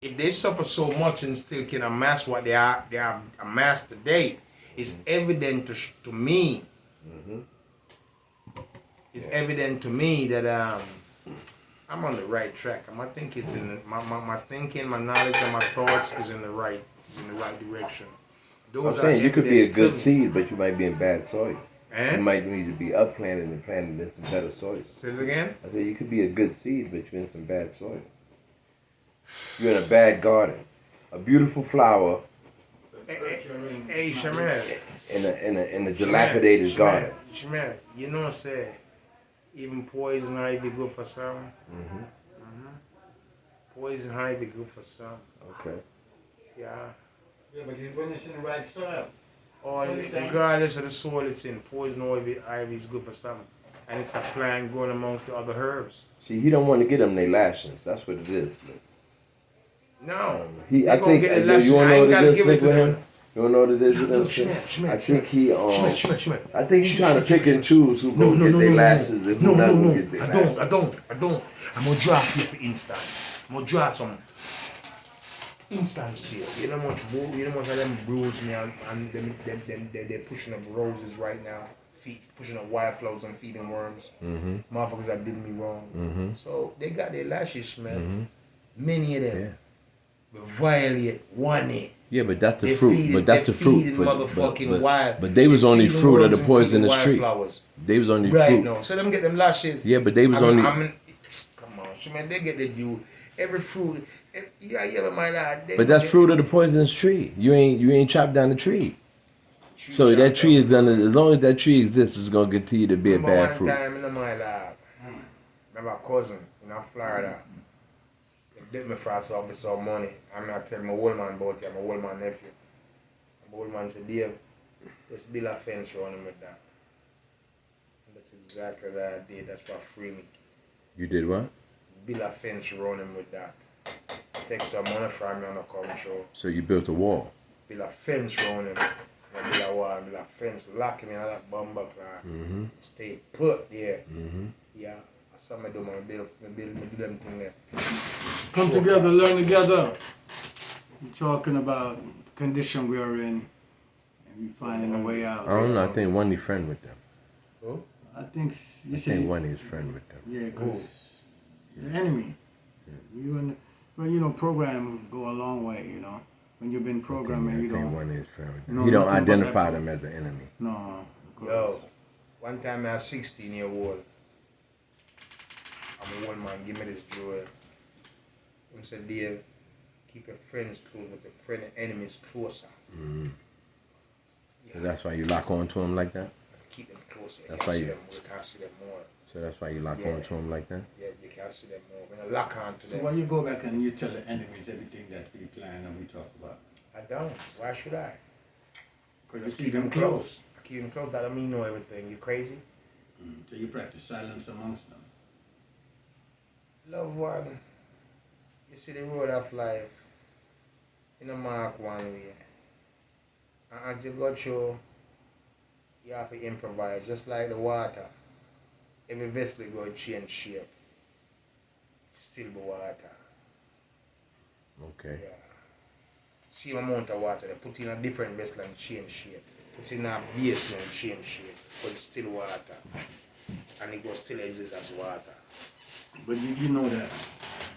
if they suffer so much and still can amass what they are amassed today, it's evident to me. Mm-hmm. It's evident to me that I'm on the right track. My thinking, my thinking, my knowledge, and my thoughts is in the right direction. I'm Those are saying you could be a evident to good me. seed, but you might be in bad soil. You Eh? might need to be upplanted and planted in some better soil. Say it again. I said you could be a good seed, but you're in some bad soil. You're in a bad garden. A beautiful flower Hey, Shaman. in a dilapidated garden. Shaman, you know what I said? Even poison ivy good for some. Mm-hmm. Poison ivy good for some. Okay. Yeah. Yeah, but he's when it's in the right soil. Or regardless of the soil it's in, poison ivy is good for something. And it's a plant growing amongst the other herbs. See, he don't want to get them their lashings. That's what it is. No. I think you wanna know what it is, Slick, with him? You wanna know what it is with him, Slick? I think I think he's trying to pick and choose who gonna get their lashes and who not gonna get their lashes. I don't. I'm gonna draft you for instance. I'm gonna draft some instance here. You know how much of them bruise me and they're pushing up roses right now. Pushing up wildflowers and feeding worms. Mm-hmm. Motherfuckers that did me wrong. Mm-hmm. So they got their lashes, man. Mm-hmm. Many of them. Yeah. Violate, want it. Yeah, but that's the They fruit. feed But it- that's they the fruit. feed it But, motherfucking wild. but they was They only feed the fruit of worms the and poisonous feed the tree. wildflowers. They was only Right, fruit. no. So them get them lashes. Yeah, but they was only. Come on, man. They get the due. Every fruit. Yeah, my lad. But that's fruit of the poisonous tree. You ain't chopped down the tree. So that tree is gonna, as long as that tree exists, it's gonna continue to be a bad fruit. One time in my lab, remember a cousin in Florida. They did me for some money. I'm not telling my old man about it. My old man nephew. My old man said, Dave, let's build a fence around him with that. And that's exactly what I did. That's what freed me. You did what? Build a fence around him with that. Take some money from me on the control. So you built a wall. Build a fence around him. And build a wall, build a fence, lock him in that bumper car. Mm-hmm. Stay put there. Mm-hmm. Yeah. That's how I do my build them thing there. Come together, learn together. We're talking about the condition we are in, and we finding a way out. I don't know. I think one is friend with them. Who? I think you I think one is friend with them. Yeah, because the enemy. You and well, you know, program go a long way. You know, when you've been programming, you I think don't. one is friend with them. No, He don't nothing but identify that- them as an enemy. No. Yo, one time I was 16 years old. I'm a old man, give me this joy. I said, Dave, keep your friends close, but your friend and enemies closer. Mm-hmm. So that's why you lock on to him like that? Keep them closer. That's why you can't see them more. So that's why you lock on to him like that? Yeah, you can't see them more. When you lock on to So them. when you go back and you tell the enemies everything that we plan and we talk about, I don't. Why should I? because Just you keep them close. I keep them close. That don't mean you know everything. You crazy? So you practice silence amongst them. Loved one, you see the road of life in a mark one way. And as you go through, you have to improvise, just like the water. Every vessel go change shape. Still be water. Okay. Yeah. Same amount of water, they put in a different vessel and change shape. Put in a basin and change shape, but it's still water. And it will still exist as water. But you know that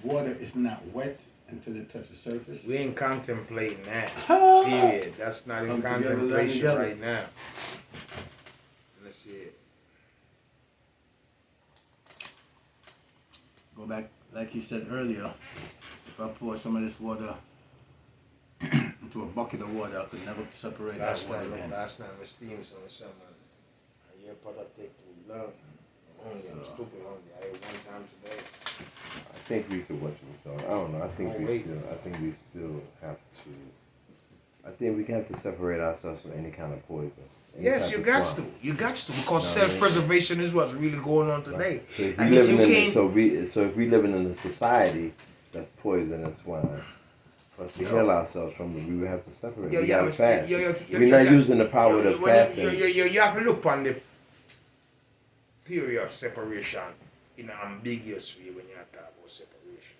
water is not wet until it touches the surface. We ain't contemplating that. Ah! Period. That's not in Come together, learn contemplation together. right now. Let's see it. Go back, like he said earlier, if I pour some of this water into a bucket of water, I could never separate Last that water night, again. last night, we steamed some summer. I hear Pata take too long. Only I'm stupid only. I ate one time today. I think we could watch it. I don't know. I think Oh, we wait. still have to. I think we have to separate ourselves from any kind of poison. Any Yes, type you of got swamp. to. You got to because No, I mean- self-preservation is what's really going on today. So if And we if living you in can't- so if we living in a society that's poisonous swine, for us to heal ourselves from it, we would have to separate. We gotta fast. We're not using the power of fasting. You have to look on the theory of separation in an ambiguous way when you talk about separation.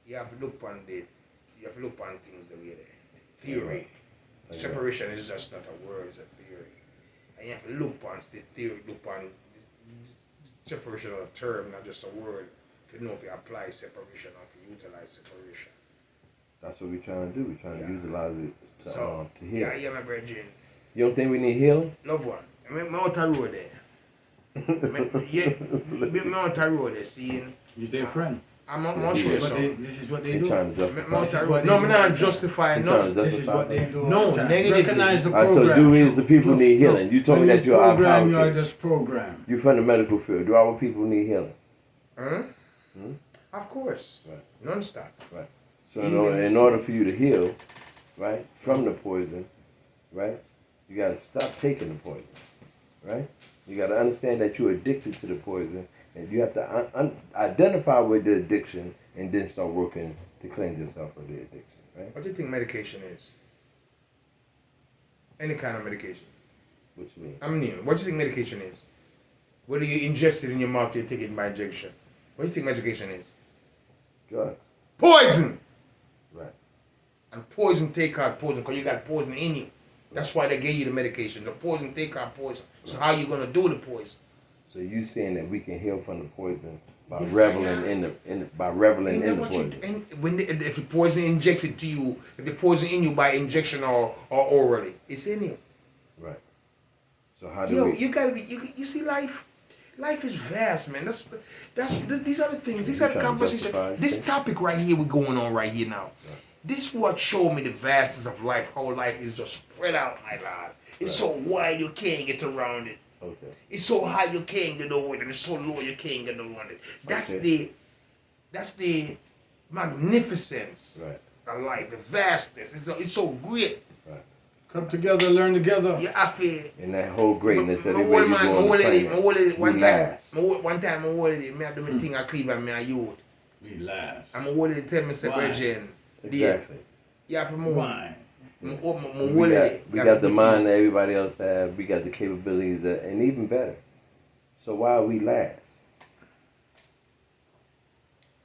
you have to look upon things the way they theory. Separation is just not a word, it's a theory. And you have to look upon this theory, look upon this separation of a term, not just a word, if you know if you apply separation or if you utilize separation. That's what we're trying to do. We're trying to utilize it to heal. Yeah, my brethren. You don't think we need healing? Loved one. I'm out the road there. I'm out the road there, seeing. You their friend. I'm not sure. This is what they do. Trying to justify. No, I'm not justifying no. This is what they do. No, negative. Recognize the All right, program. so do we as the people need healing? You told me that you're our program. You are politics. just program. You're from the medical field. Do our people need healing? Of course. Right. Non-stop. Right. So in order for you to heal, right, from the poison, right, you got to stop taking the poison, right? You got to understand that you're addicted to the poison, and you have to identify with the addiction and then start working to cleanse yourself of the addiction, right? What do you think medication is? Any kind of medication. What you mean? I'm new. What do you think medication is? Whether you ingest it in your mouth or you take it by injection. What do you think medication is? Drugs. Poison! Right. And poison take out poison because you got poison in you. That's why they gave you the medication. The poison take out poison. So how you gonna do the poison? So you saying that we can heal from the poison by Yes, reveling in the poison? If the poison injected to you, if the poison in you by injection or orally, it's in you. Right. So how do we? You gotta be. You see, life is vast, man. These are the things. These are the conversations. This topic right here, we're going on right here now. Right. This what showed me the vastness of life. How life is just spread out, my lord. It's so wide you can't get around it. Okay. It's so high you can't get over it, and it's so low you can't get around it. That's the magnificence of life, the vastness. It's so great. Right. Come together, learn together. You have to. And that whole greatness that everywhere you go on the planet. One time, I do my thing at Cleveland, me a youth. Relax. I'm a whole tell me, say, Virgin. Exactly. You have to move. Why? We got the mind that everybody else have. We got the capabilities and even better. So why we last?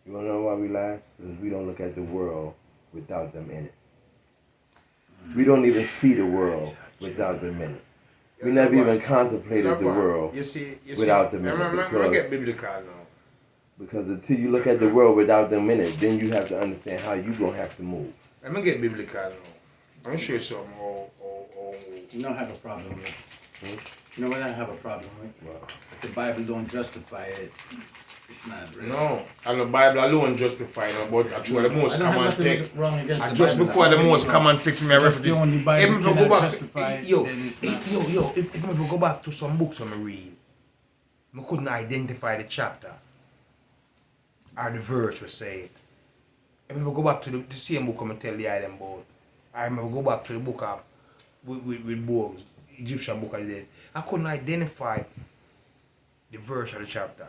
You wanna know why we last? Because we don't look at the world without them in it. We don't even see the world without them in it. We never even contemplated the world without them in it. I'm gonna get biblical now. Because until you look at the world without them in it, then you have to understand how you gonna have to move. I'm gonna get biblical now. I'm gonna show you something. You don't have a problem with. You know what I have a problem with? Wow. If the Bible don't justify it, it's not real. No, and the Bible alone justify it, but actually the most common text. Wrong against the Just Bible. because the most common text me refer The only to. Bible If we cannot go back justify to, it, yo, then it's if we go back to some books I read, I couldn't identify the chapter or the verse we say. If we go back to the same book I'm tell the item about, I remember go back to the book of with books, Egyptian book I did. I couldn't identify the verse of the chapter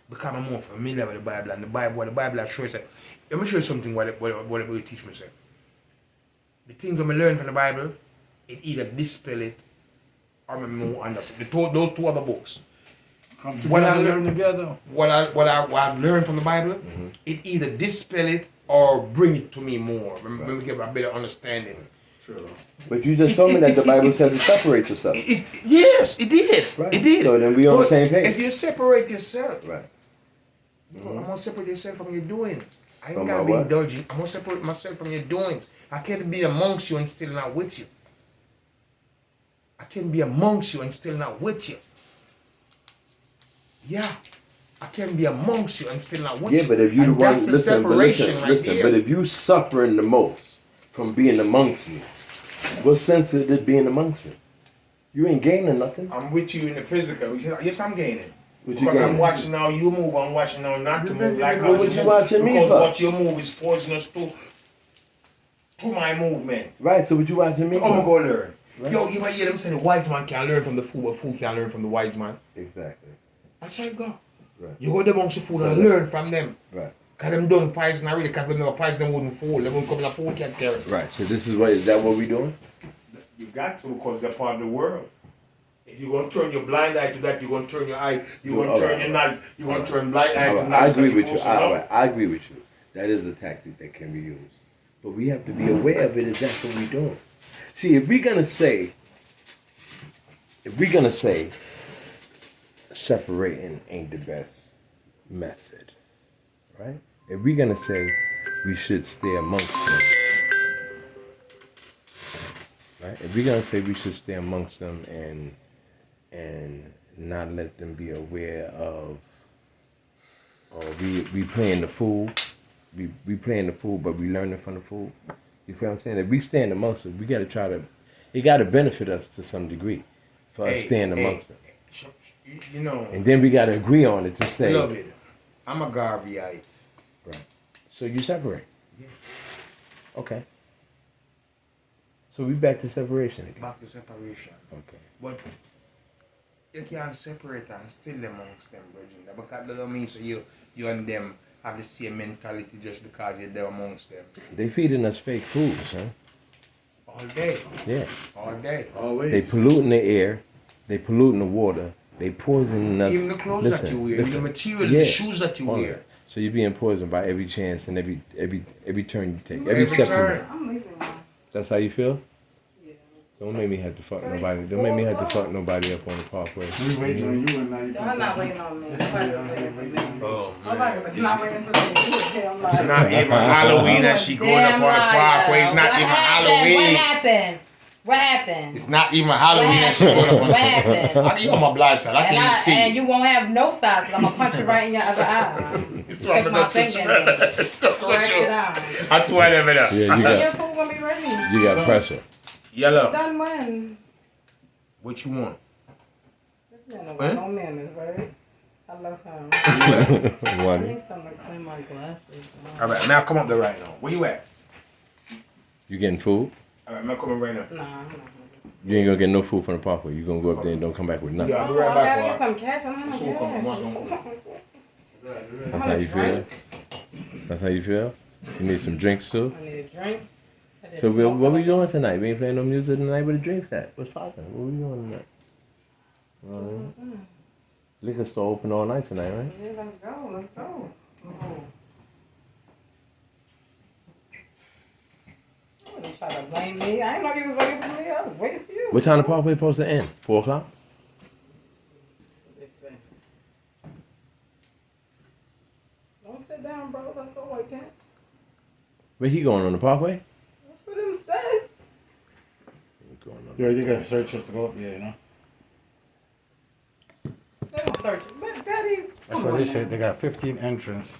because I'm more familiar with the Bible and what the Bible shows. Let me show you something what it teach me. Say. The things when I learn from the Bible, it either dispel it or me more understand. Those two other books. Come together, learn together. What I've learned from the Bible, it either dispel it or bring it to me more. Let me get a better understanding. True. But you just told me that the Bible said to separate yourself. Yes, it did. Right. It did. So then we on the same page. If you separate yourself, Right. I'm gonna separate yourself from your doings. I ain't From gotta my be what? indulgent. I'm gonna separate myself from your doings. I can't be amongst you and still not with you. I can't be amongst you and still not with you. Yeah. I can't be amongst you and still not with you. Yeah, but if you the And one, that's the listen, separation right listen. there. But if you suffering the most from being amongst me, what sense is it being amongst me? You ain't gaining nothing. I'm with you in the physical. Yes, I'm gaining. What you Because gaining? I'm watching how you move. I'm watching how not to move. Like how What you watching me because for? what you move is poisonous to my movement. Right. So what you watching me So I'm gonna for? go learn. Right. Yo, you might hear them say the wise man can't learn from the fool, but fool can't learn from the wise man. Exactly. That's how it go. Right. You go there amongst the fool So and that- learn from them. Right. Cause them done poison already. Cause when they were poison, them wouldn't fall. They wouldn't come in a fool can't tell. Right. So this is what is that what we doing? You got to because they're part of the world. If you're gonna turn your blind eye to that, you're gonna turn your eye. You're gonna turn your knife. You're gonna turn blind eye to All right, knife. I agree with you. All right, I agree with you. That is a tactic that can be used. But we have to be aware of it if that's what we're doing. See, if we're gonna say separating ain't the best method, right? If we're gonna say we should stay amongst them, right? If we're gonna say we should stay amongst them and not let them be aware of, or we playing the fool, we playing the fool, but we learning from the fool. You feel what I'm saying? If we stand amongst them, we gotta try to. It gotta benefit us to some degree for us staying amongst them. You know. And then we gotta agree on it to say. Love it. I'm a Garveyite. Right. So you separate. Yeah. Okay. So we back to separation again. Back to separation. Okay. But you can't separate and still amongst them, Virgin. Because that don't mean so you and them have the same mentality just because you're there amongst them. They feeding us fake foods, huh? All day. Yeah. All day. Always. They polluting the air. They polluting the water. They poisoning us. Even the clothes that you wear, the material, Yeah. the shoes that you All wear. right. So you're being poisoned by every chance and every turn you take. Every step you turn. make. I'm leaving now. That's how you feel? Yeah. Don't make me have to fuck nobody. Don't make me have to fuck nobody up on the parkway. We waiting on you and now you I'm not waiting on me. Nobody was waiting for me. Oh, Nobody was not waiting for me. You was damn liar. It's not even Halloween and she going up on the parkway. It's not even Halloween. What happened? What happened? It's not even Halloween and she going up on the What happened? I you on my blind side. I can't even see. And you won't have no size, 'cause I'm gonna punch you right in your other eye. It's Stick my finger in there. Scratch it out. I told them Yeah, that. you Your got food gonna be ready. you got pressure. Yellow. Done when? What you want? This man don't Huh? got no manners, right? I love him. I One. need something to clean my glasses. All right, now come up there right now. Where you at? You getting food? All right, now come up right now. Nah, I'm not. You ain't gonna get no food from the parkway. You gonna go up there and don't come back with nothing. Yeah. I'll be Oh, right I back, gotta Bob. get some cash. I don't have Sure, come no on, cash. That's how you feel? That's how you feel? You need some drinks too? I need a drink. I just So smoked what we it. doing tonight? We ain't playing no music tonight. Where the drinks at? What's poppin'? What we doing tonight? You know what I mean? Liquor store open all night tonight, right? Yeah, let's go. Let's go. Oh. You wouldn't try to blame me. I didn't know you was waiting for me. I was waiting for you. What time the parkway supposed to end? 4 o'clock? Don't sit down, bro. Let's go, White Cat. Where he going on the parkway? That's what him said. He going on. Yeah, you gotta search it to go up, yeah, you know. They don't search it. But Daddy, That's what they said. They got 15 entrants.